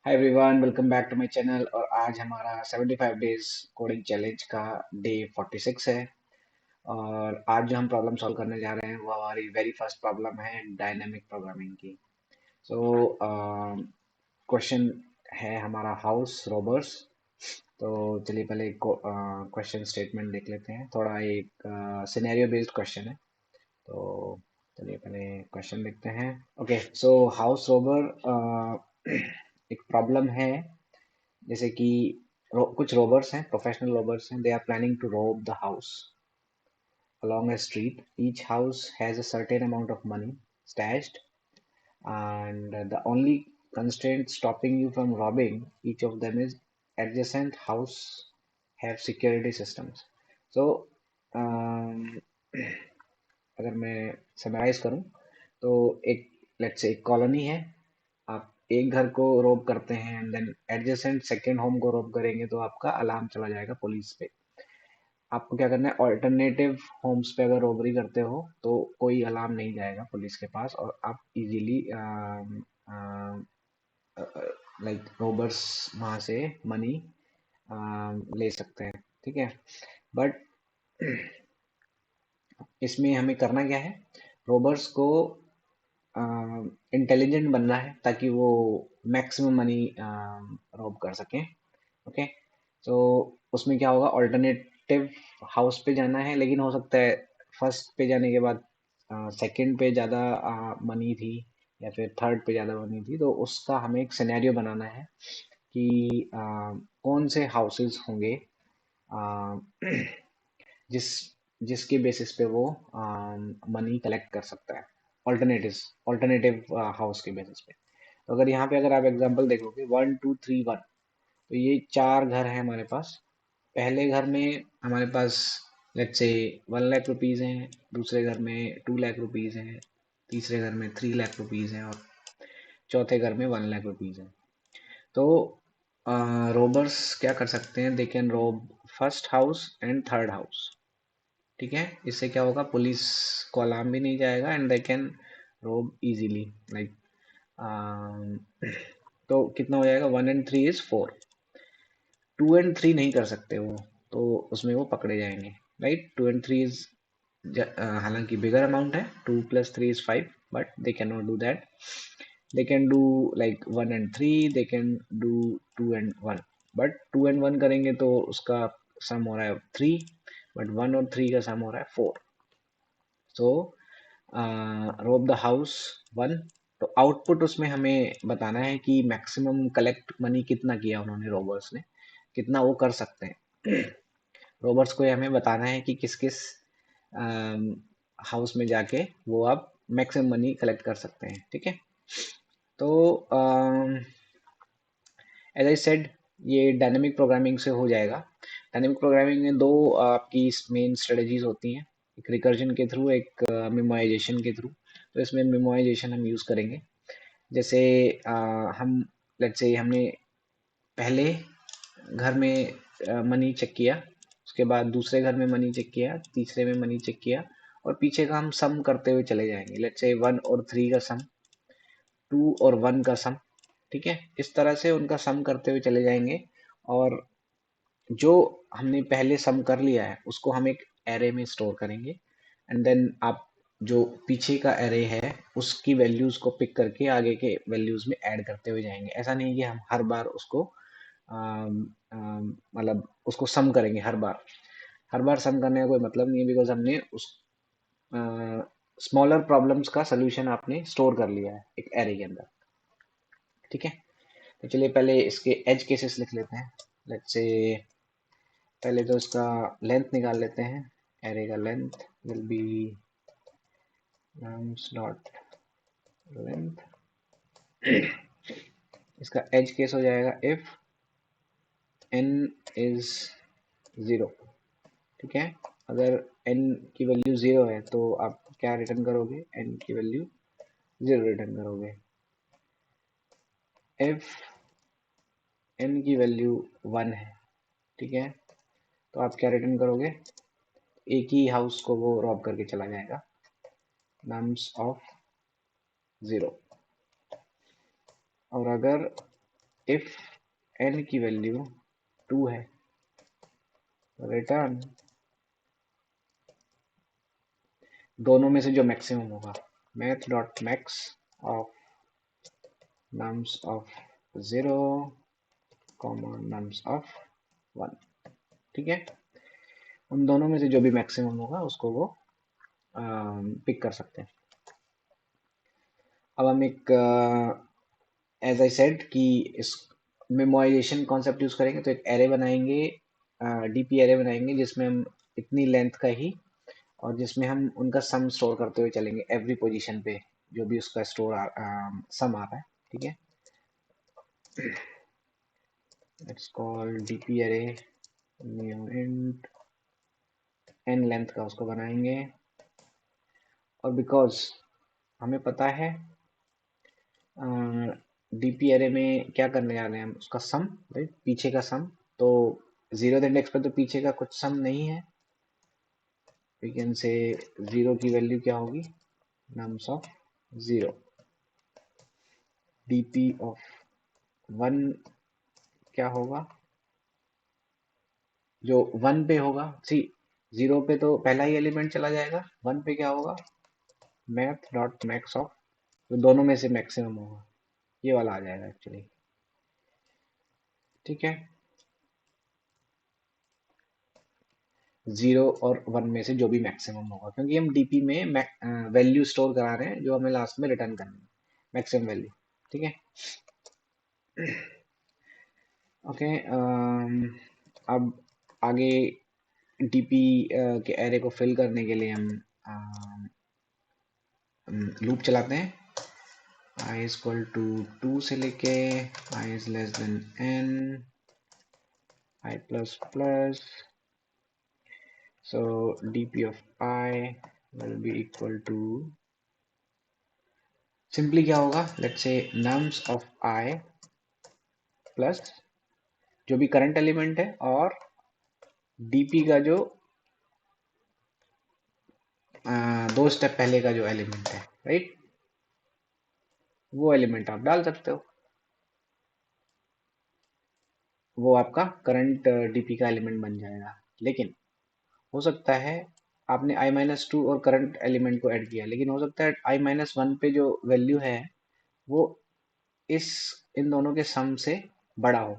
Hi everyone, welcome back to my channel. और आज हमारा 75 डेज कोडिंग चैलेंज का डे 46 है। और आज जो हम प्रॉब्लम सॉल्व करने जा रहे हैं वो हमारी वेरी फर्स्ट प्रॉब्लम है डायनेमिक प्रोग्रामिंग की। सो क्वेश्चन है हमारा हाउस रोबर्स। तो चलिए पहले क्वेश्चन स्टेटमेंट देख लेते हैं। थोड़ा एक सिनेरियो बेस्ड क्वेश्चन है। तो चलिए पहले क्वेश्चन देखते हैं। ओके, सो हाउस रोबर एक प्रॉब्लम है। जैसे कि कुछ रोबर्स हैं, प्रोफेशनल रोबर्स हैं, दे आर प्लानिंग टू रोब the house along a street. Each house has a certain amount of money stashed, and the only constraint stopping you from robbing each of them is adjacent house have security systems. So um, अगर मैं summarise करूं तो एक let's say एक colony है। आप एक घर को रोब करते हैं and then adjacent second home को रोब करेंगे तो आपका अलार्म चला जाएगा पुलिस पे। आपको क्या करना है, ऑल्टरनेटिव होम्स पे अगर रोबरी करते हो तो कोई अलार्म नहीं जाएगा पुलिस के पास और आप इजीली लाइक रोबर्स वहां से मनी ले सकते हैं। ठीक है, बट इसमें हमें करना क्या है, रोबर्स को इंटेलिजेंट बनना है ताकि वो मैक्सिमम मनी रोब कर सकें। ओके, तो उसमें क्या होगा, ऑल्टरनेटिव हाउस पे जाना है, लेकिन हो सकता है फर्स्ट पे जाने के बाद सेकंड पे ज़्यादा मनी थी या फिर थर्ड पे ज़्यादा मनी थी। तो उसका हमें एक सिनेरियो बनाना है कि कौन से हाउसेस होंगे आ, जिस जिसके बेसिस पे वो मनी कलेक्ट कर सकता है, ऑल्टरनेटिव हाउस के बेसिस पे। तो अगर यहाँ पे अगर आप एग्जांपल देखोगे 1 2 3 1, तो ये चार घर हैं हमारे पास। पहले घर में हमारे पास लेट्स से 1 लाख रुपीज हैं, दूसरे घर में 2 लाख रुपीज हैं, तीसरे घर में 3 लाख रुपीज हैं और चौथे घर में 1 लाख रुपीज हैं। तो रोबर्स क्या कर सकते हैं, दे कैन रोब first house and third house. ठीक है, इससे क्या होगा, पुलिस को अलार्म भी नहीं जाएगा एंड दे कैन रोब इजीली लाइक। तो कितना हो जाएगा, 1 and 3 is 4। 2 and 3 नहीं कर सकते वो, तो उसमें वो पकड़े जाएंगे। राइट, 2 and 3 इज हालांकि बिगर अमाउंट है, 2 + 3 is 5, but they can not do that. They can do like 1 and 3, they can do 2 and 1। But 2 and 1 करेंगे तो उसका सम हो रहा है 3, बट 1 और 3 का सम हो रहा है 4। सो रोब द हाउस 1। तो आउटपुट उसमें हमें बताना है कि मैक्सिमम कलेक्ट मनी कितना किया उन्होंने, रोबर्स ने कितना वो कर सकते हैं। रोबर्स को ये हमें बताना है कि किस किस हाउस में जाके वो आप मैक्सिमम मनी कलेक्ट कर सकते हैं। ठीक है, तो एज आई सेड ये डायनेमिक प्रोग्रामिंग से हो जाएगा। डायनेमिक प्रोग्रामिंग में दो आपकी मेन स्ट्रेटजीज होती हैं, एक रिकर्जन के थ्रू, एक मेमोराइजेशन के थ्रू। तो इसमें मेमोराइजेशन हम यूज़ करेंगे। जैसे हम लेट्स से हमने पहले घर में मनी चेक किया, उसके बाद दूसरे घर में मनी चेक किया, तीसरे में मनी चेक किया, और पीछे का हम सम करते हुए चले जाएंगे। लेट्स से 1 और 3 का सम, 2 और 1 का सम। ठीक है, इस तरह से उनका सम करते हुए चले जाएंगे। और जो हमने पहले सम कर लिया है उसको हम एक एरे में स्टोर करेंगे एंड देन आप जो पीछे का एरे है उसकी वैल्यूज को पिक करके आगे के वैल्यूज में ऐड करते हुए जाएंगे। ऐसा नहीं कि हम हर बार उसको मतलब उसको सम करेंगे हर बार सम करने का कोई मतलब नहीं है, बिकॉज हमने उस स्मॉलर प्रॉब्लम्स का सोल्यूशन आपने स्टोर कर लिया है एक एरे के अंदर। ठीक है, तो चलिए पहले इसके एज केसेस लिख लेते हैं। लेट्स से पहले तो इसका लेंथ निकाल लेते हैं। एरे का length will be nums dot length. इसका एज केस हो जाएगा इफ n इज 0। ठीक है, अगर n की वैल्यू 0 है तो आप क्या रिटर्न करोगे, n की वैल्यू 0 रिटर्न करोगे। इफ n की वैल्यू 1 है, ठीक है, तो आप क्या रिटर्न करोगे, एक ही हाउस को वो रॉब करके चला जाएगा, nums ऑफ 0। और अगर इफ n की वैल्यू 2 है, रिटर्न दोनों में से जो मैक्सिमम होगा, math dot max of nums of 0 comma nums of 1। ठीक है, उन दोनों में से जो भी मैक्सिमम होगा उसको वो पिक कर सकते हैं। अब हम एक एज आई सेड कि इस मेमोराइजेशन कॉन्सेप्ट यूज करेंगे, तो एक एरे बनाएंगे, डीपी एरे बनाएंगे जिसमें हम इतनी लेंथ का ही, और जिसमें हम उनका सम स्टोर करते हुए चलेंगे एवरी पोजीशन पे, जो भी उसका सम आ रहा है। ठीक है, let's call DP array new int N length का उसको बनाएंगे। और बिकॉज हमें पता है डीपी एरे में क्या करने जा रहे हैं हम, उसका सम, राइट, पीछे का सम। तो जीरो इंडेक्स पर तो पीछे का कुछ सम नहीं है, वी कैन से जीरो की वैल्यू क्या होगी, नम्स ऑफ 0। डीपी ऑफ 1 क्या होगा, जो 1 पे होगा, सी 0 पे तो पहला ही एलिमेंट चला जाएगा, 1 पे क्या होगा, मैथ डॉट मैक्स ऑफ, तो दोनों में से मैक्सिमम होगा, ये वाला आ जाएगा एक्चुअली। ठीक है, 0 और 1 में से जो भी मैक्सिमम होगा, क्योंकि हम डीपी में वैल्यू स्टोर करा रहे हैं जो हमें लास्ट में रिटर्न करनी है, मैक्सिमम वैल्यू। ठीक है, ओके। अब आगे डीपी के एरे को फिल करने के लिए हम लूप चलाते हैं, i इज इक्वल टू 2 से लेके i is less than n, i plus plus, so dp of I will be equal to, simply क्या होगा, let's say nums of I plus जो भी करंट एलिमेंट है और dp का जो दो स्टेप पहले का जो एलिमेंट है, राइट, वो एलिमेंट आप डाल सकते हो, वो आपका करंट डीपी का एलिमेंट बन जाएगा। लेकिन हो सकता है आपने i-2 और करंट एलिमेंट को ऐड किया, लेकिन हो सकता है i-1 पे जो वैल्यू है वो इस इन दोनों के सम से बड़ा हो,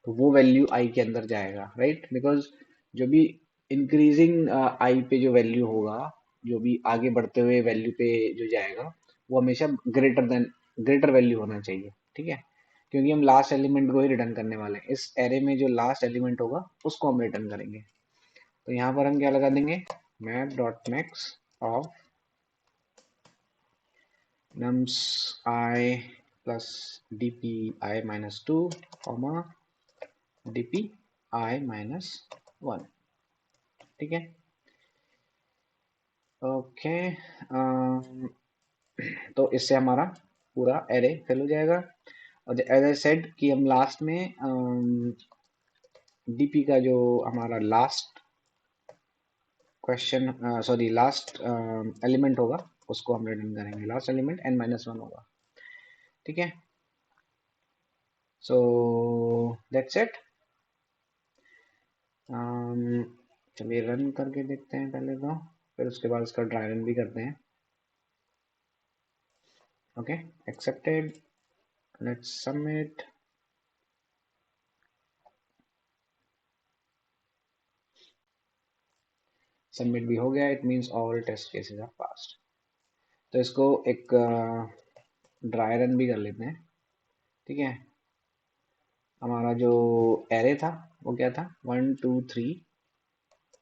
तो वो वैल्यू i के अंदर जाएगा, राइट, बिकॉज जो भी इंक्रीजिंग i पे जो वैल्यू होगा, जो भी आगे बढ़ते हुए वैल्यू पे जो जाएगा, वो हमेशा ग्रेटर वैल्यू होना चाहिए। ठीक है, क्योंकि हम लास्ट एलिमेंट को ही रिटर्न करने वाले हैं, इस एरे में जो लास्ट एलिमेंट होगा उसको हम रिटर्न करेंगे। तो यहाँ पर हम क्या लगा देंगे, math dot max of nums I plus dp i-2 comma dp i-1। ठीक है, ओके। तो इससे हमारा पूरा एरे फिल हो जाएगा। और एज आई सेड कि हम लास्ट में डीपी का जो हमारा last question, sorry last element होगा उसको हम रिटर्न करेंगे, लास्ट एलिमेंट n-1 होगा। ठीक है, सो दैट्स इट। चलिए रन करके देखते हैं पहले तो, फिर उसके बाद उसका ड्राई रन भी करते हैं। Okay, accepted, let's submit. Submit भी हो गया, it means all test cases are passed. तो इसको एक ड्राई रन भी कर लेते हैं। ठीक है, हमारा जो एरे था वो क्या था, 1 2 3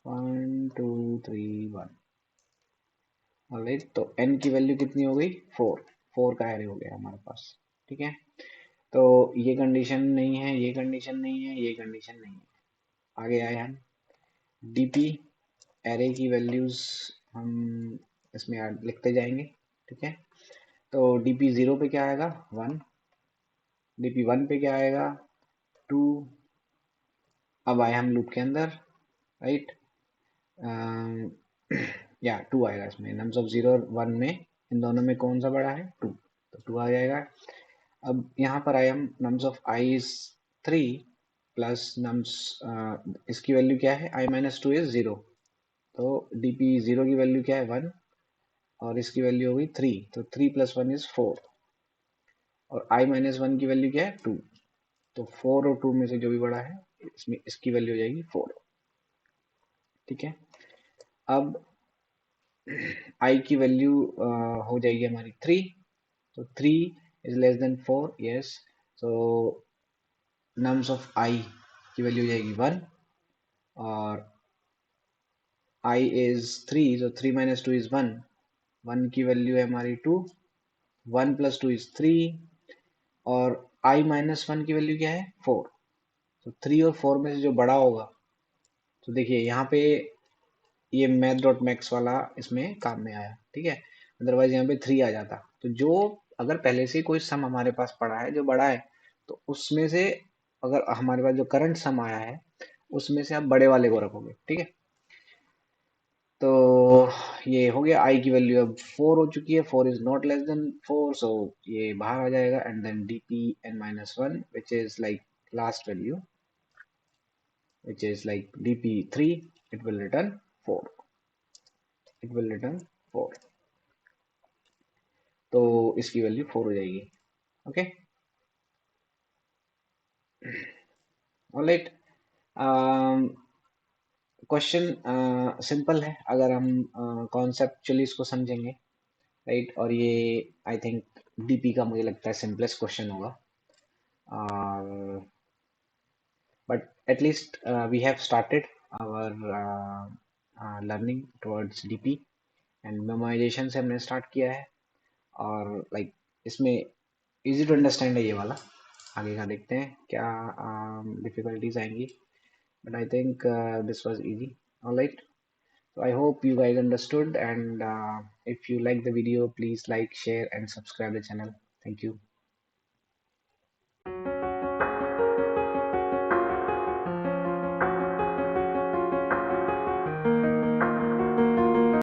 1 2 3 1। ऑलराइट, तो n की वैल्यू कितनी हो गई, 4। 4 का एरे हो गया हमारे पास। ठीक है, तो ये कंडीशन नहीं है, ये कंडीशन नहीं है, ये कंडीशन नहीं है। आगे आए हम डीपी एरे की वैल्यूज हम इसमें लिखते जाएंगे। ठीक है, तो डीपी 0 पे क्या आएगा, 1, डीपी 1 पे क्या आएगा, 2। अब आए हम लूप के अंदर, राइट, या 2 आएगा इसमें, नम्स ऑफ 0 और 1 में इन दोनों में कौन सा बड़ा है, 2, तो 2 आ जाएगा। अब यहाँ पर I am nums of I is 3 plus nums, इसकी वैल्यू क्या है, आई माइनस टू इज 0, तो dp 0 की वैल्यू क्या है 1, और इसकी वैल्यू हो गई 3, तो 3 प्लस 1 इज 4, और i माइनस 1 की वैल्यू क्या है 2, तो 4 और 2 में से जो भी बड़ा है इसमें इसकी वैल्यू हो जाएगी 4। ठीक है, अब i की वैल्यू हो जाएगी हमारी 3, तो 3 is less than 4, yes, so nums of i की वैल्यू हो जाएगी 1, और i is 3, so 3 minus 2 is 1, 1 की वैल्यू है हमारी 2, 1 plus 2 is 3, और i minus 1 की वैल्यू क्या है 4, तो 3 और 4 में से जो बड़ा होगा, तो देखिए यहाँ पे ये मैथ डॉट मैक्स वाला इसमें काम में आया, ठीक है, अदरवाइज यहाँ पे 3 आ जाता। तो जो अगर पहले से कोई सम हमारे पास पड़ा है जो बड़ा है, तो उसमें से अगर हमारे पास जो करंट सम आया है उसमें से आप बड़े वाले को रखोगे, ठीक है। तो ये हो गया, आई की वैल्यू अब 4 हो चुकी है, 4 is not less than 4, so ये बाहर आ जाएगा, and then dp n minus 1 which is like last value, which is like dp3, it will return 4, it will return 4, तो इसकी वैल्यू 4 हो जाएगी। ओके, ऑलराइट, क्वेश्चन सिंपल है अगर हम कॉन्सेप्चुअली इसको समझेंगे, राइट, और ये आई थिंक डीपी का मुझे लगता है सिंपलेस्ट क्वेश्चन होगा, और but at least we have started our learning towards DP, and memorization से हमने start किया है, और like इसमें easy to understand है ये वाला, आगे का देखते हैं क्या difficulties आएंगी, but I think this was easy, alright, so I hope you guys understood, and if you like the video please like, share and subscribe the channel. Thank you.